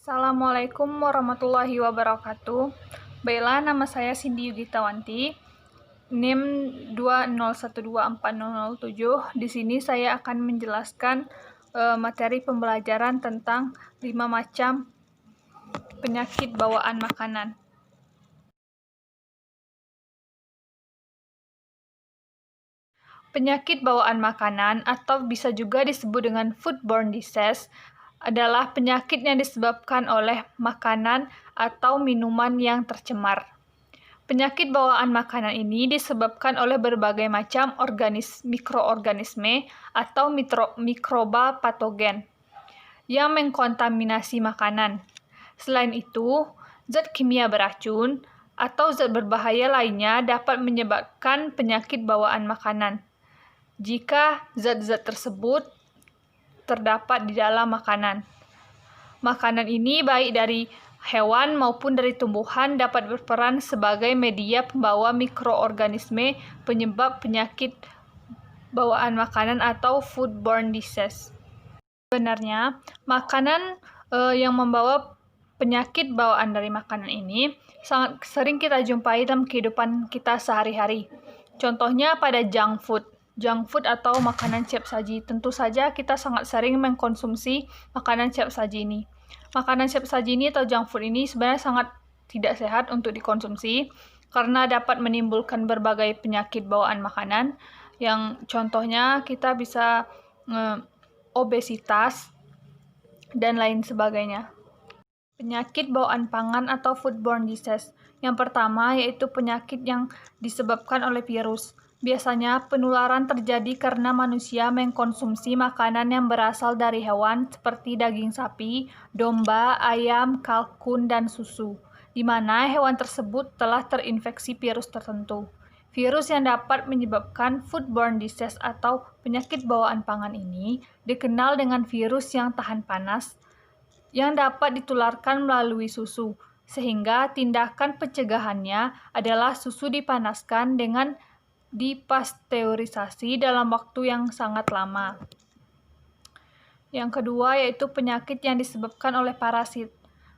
Assalamualaikum warahmatullahi wabarakatuh. Baiklah, nama saya Cindy Yugitawanti, NIM 2012407. Di sini saya akan menjelaskan materi pembelajaran tentang 5 macam penyakit bawaan makanan. Penyakit bawaan makanan atau bisa juga disebut dengan foodborne disease adalah penyakit yang disebabkan oleh makanan atau minuman yang tercemar. Penyakit bawaan makanan ini disebabkan oleh berbagai macam mikroorganisme atau mikroba patogen yang mengkontaminasi makanan. Selain itu, zat kimia beracun atau zat berbahaya lainnya dapat menyebabkan penyakit bawaan makanan jika zat-zat tersebut terdapat di dalam makanan. Makanan ini baik dari hewan maupun dari tumbuhan dapat berperan sebagai media pembawa mikroorganisme penyebab penyakit bawaan makanan atau foodborne disease. Sebenarnya, makanan yang membawa penyakit bawaan dari makanan ini sangat sering kita jumpai dalam kehidupan kita sehari-hari. Contohnya pada junk food atau makanan siap saji. Tentu saja kita sangat sering mengkonsumsi makanan siap saji ini. Makanan siap saji ini atau junk food ini sebenarnya sangat tidak sehat untuk dikonsumsi karena dapat menimbulkan berbagai penyakit bawaan makanan yang contohnya kita bisa obesitas dan lain sebagainya. Penyakit bawaan pangan atau foodborne disease. Yang pertama yaitu penyakit yang disebabkan oleh virus. Biasanya penularan terjadi karena manusia mengkonsumsi makanan yang berasal dari hewan seperti daging sapi, domba, ayam, kalkun, dan susu, di mana hewan tersebut telah terinfeksi virus tertentu. Virus yang dapat menyebabkan foodborne disease atau penyakit bawaan pangan ini dikenal dengan virus yang tahan panas, yang dapat ditularkan melalui susu, sehingga tindakan pencegahannya adalah susu dipanaskan dengan dipasteurisasi dalam waktu yang sangat lama. Yang kedua yaitu penyakit yang disebabkan oleh parasit.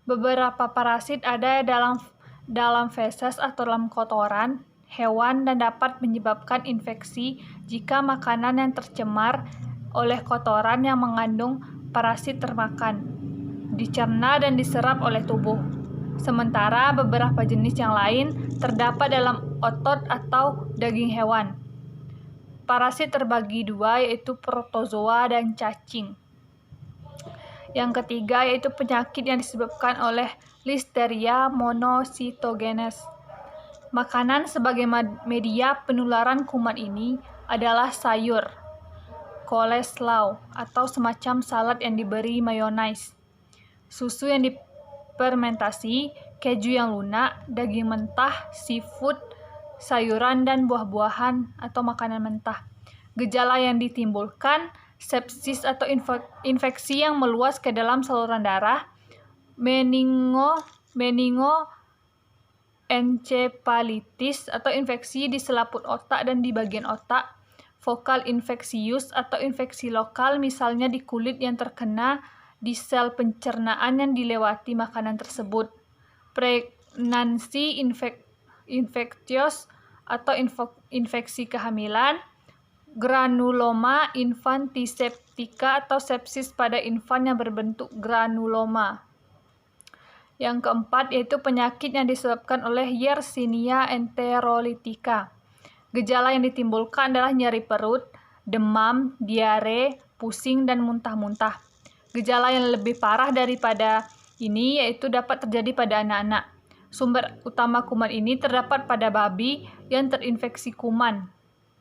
Beberapa parasit ada dalam feses atau dalam kotoran hewan dan dapat menyebabkan infeksi jika makanan yang tercemar oleh kotoran yang mengandung parasit termakan, dicerna dan diserap oleh tubuh. Sementara beberapa jenis yang lain terdapat dalam otot atau daging hewan. Parasit terbagi dua yaitu protozoa dan cacing. Yang ketiga yaitu penyakit yang disebabkan oleh Listeria monocytogenes. Makanan sebagai media penularan kuman ini adalah sayur, coleslaw atau semacam salad yang diberi mayonnaise, susu yang fermentasi, keju yang lunak, daging mentah, seafood, sayuran dan buah-buahan atau makanan mentah. Gejala yang ditimbulkan sepsis atau infeksi yang meluas ke dalam saluran darah, meningoencephalitis atau infeksi di selaput otak dan di bagian otak, fokal infeksius atau infeksi lokal misalnya di kulit yang terkena di sel pencernaan yang dilewati makanan tersebut, pregnancy infectious atau infeksi kehamilan, granuloma infantiseptika atau sepsis pada infan yang berbentuk granuloma. Yang keempat yaitu penyakit yang disebabkan oleh Yersinia enterolitica. Gejala yang ditimbulkan adalah nyeri perut, demam, diare, pusing, dan muntah-muntah. Gejala yang lebih parah daripada ini yaitu dapat terjadi pada anak-anak. Sumber utama kuman ini terdapat pada babi yang terinfeksi kuman.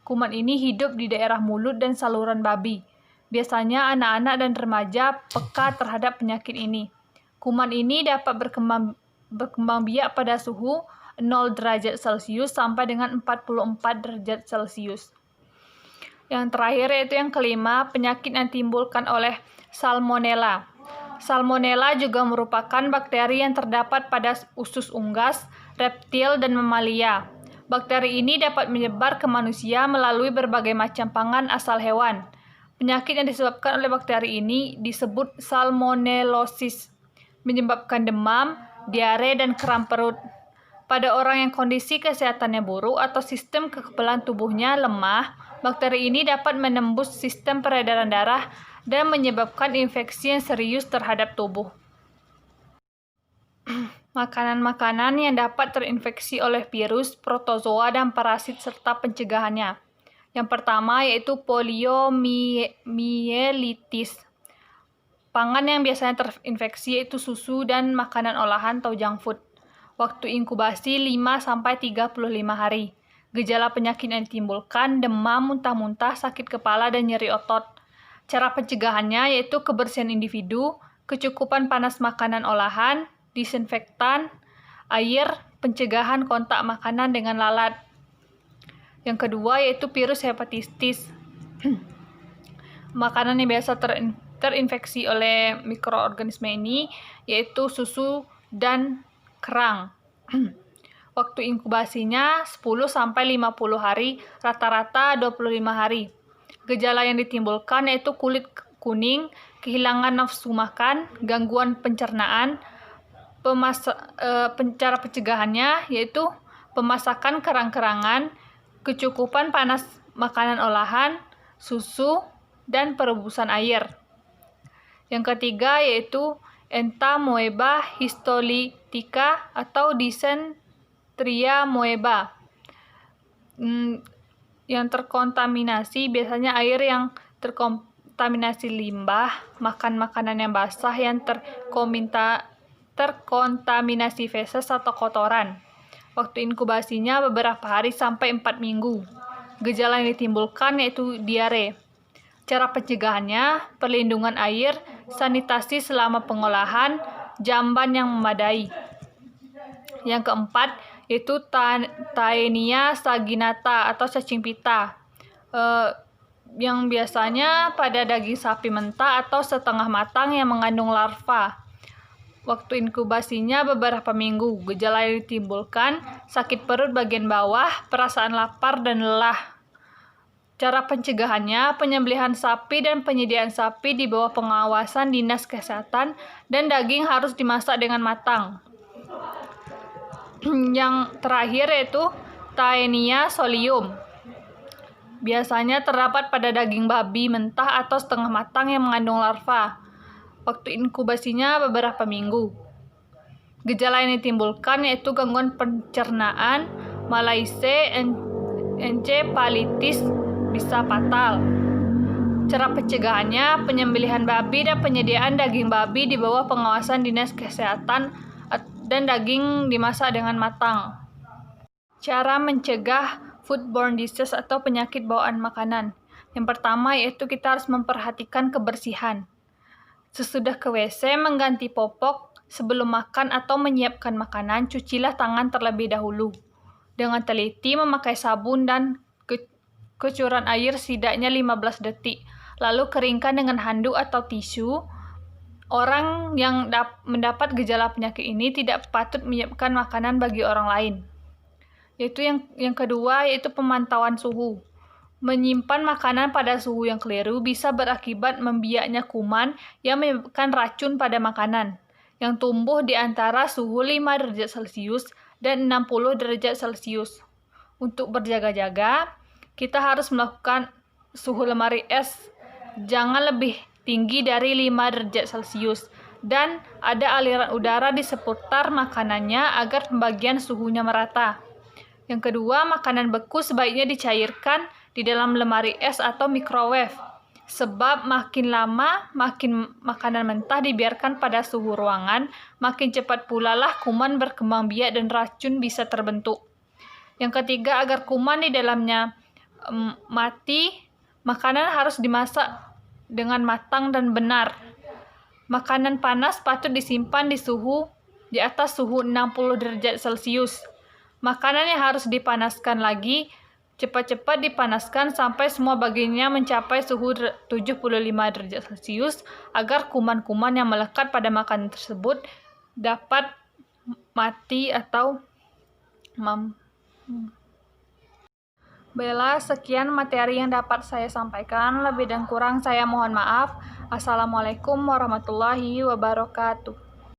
Kuman ini hidup di daerah mulut dan saluran babi. Biasanya anak-anak dan remaja peka terhadap penyakit ini. Kuman ini dapat berkembang biak pada suhu 0 derajat Celcius sampai dengan 44 derajat Celcius. Yang terakhir yaitu yang kelima, penyakit yang ditimbulkan oleh Salmonella. Salmonella juga merupakan bakteri yang terdapat pada usus unggas, reptil, dan mamalia. Bakteri ini dapat menyebar ke manusia melalui berbagai macam pangan asal hewan. Penyakit yang disebabkan oleh bakteri ini disebut salmonellosis. menyebabkan demam, diare, dan kram perut. Pada orang yang kondisi kesehatannya buruk atau sistem kekebalan tubuhnya lemah, bakteri ini dapat menembus sistem peredaran darah dan menyebabkan infeksi yang serius terhadap tubuh. Makanan-makanan yang dapat terinfeksi oleh virus, protozoa, dan parasit serta pencegahannya. Yang pertama yaitu poliomyelitis. Pangan yang biasanya terinfeksi yaitu susu dan makanan olahan atau junk food. Waktu inkubasi 5-35 hari. Gejala penyakit yang ditimbulkan demam, muntah-muntah, sakit kepala, dan nyeri otot. Cara pencegahannya yaitu kebersihan individu, kecukupan panas makanan olahan, disinfektan, air, pencegahan kontak makanan dengan lalat. Yang kedua yaitu virus hepatitis. Makanan yang biasa terinfeksi oleh mikroorganisme ini yaitu susu dan kerang. Waktu inkubasinya 10-50 hari, rata-rata 25 hari. Gejala yang ditimbulkan yaitu kulit kuning, kehilangan nafsu makan, gangguan pencernaan. Cara pencegahannya yaitu pemasakan kerang-kerangan, kecukupan panas makanan olahan, susu, dan perebusan air. Yang ketiga yaitu entamoeba histolytica atau disenteria moeba. Yang terkontaminasi biasanya air yang terkontaminasi limbah, makan makanan yang basah yang terkontaminasi feses atau kotoran. Waktu inkubasinya beberapa hari sampai 4 minggu. Gejala yang ditimbulkan yaitu diare. Cara pencegahannya, perlindungan air, sanitasi selama pengolahan, jamban yang memadai. Yang keempat yaitu Taenia saginata atau cacing pita. Yang biasanya pada daging sapi mentah atau setengah matang yang mengandung larva. Waktu inkubasinya beberapa minggu. Gejala yang ditimbulkan sakit perut bagian bawah, perasaan lapar dan lelah. Cara pencegahannya, penyembelihan sapi dan penyediaan sapi di bawah pengawasan Dinas Kesehatan dan daging harus dimasak dengan matang. Yang terakhir yaitu Taenia solium. Biasanya terdapat pada daging babi mentah atau setengah matang yang mengandung larva. Waktu inkubasinya beberapa minggu. Gejala yang ditimbulkan yaitu gangguan pencernaan, malaise, encefalitis, bisa fatal. Cara pencegahannya, penyembelihan babi dan penyediaan daging babi di bawah pengawasan Dinas Kesehatan dan daging dimasak dengan matang. Cara mencegah foodborne disease atau penyakit bawaan makanan. Yang pertama yaitu kita harus memperhatikan kebersihan. Sesudah ke WC, mengganti popok, sebelum makan atau menyiapkan makanan, cucilah tangan terlebih dahulu. Dengan teliti memakai sabun dan kecuran air setidaknya 15 detik. Lalu keringkan dengan handuk atau tisu. Orang yang mendapat gejala penyakit ini tidak patut menyiapkan makanan bagi orang lain. Yaitu yang kedua yaitu pemantauan suhu. Menyimpan makanan pada suhu yang keliru bisa berakibat membiaknya kuman yang menyebabkan racun pada makanan yang tumbuh di antara suhu 5 derajat Celcius dan 60 derajat Celcius. Untuk berjaga-jaga, kita harus melakukan suhu lemari es jangan lebih tinggi dari 5 derajat Celcius dan ada aliran udara di seputar makanannya agar pembagian suhunya merata. Yang kedua, makanan beku sebaiknya dicairkan di dalam lemari es atau microwave. Sebab makin lama, makin makanan mentah dibiarkan pada suhu ruangan, makin cepat pula lah kuman berkembang biak dan racun bisa terbentuk. Yang ketiga, agar kuman di dalamnya mati, makanan harus dimasak dengan matang dan benar. Makanan panas patut disimpan di atas suhu 60 derajat Celcius. Makanan yang harus dipanaskan lagi, cepat-cepat dipanaskan sampai semua bagiannya mencapai suhu 75 derajat Celcius agar kuman-kuman yang melekat pada makanan tersebut dapat mati atau Baiklah, sekian materi yang dapat saya sampaikan. Lebih dan kurang saya mohon maaf. Assalamualaikum warahmatullahi wabarakatuh.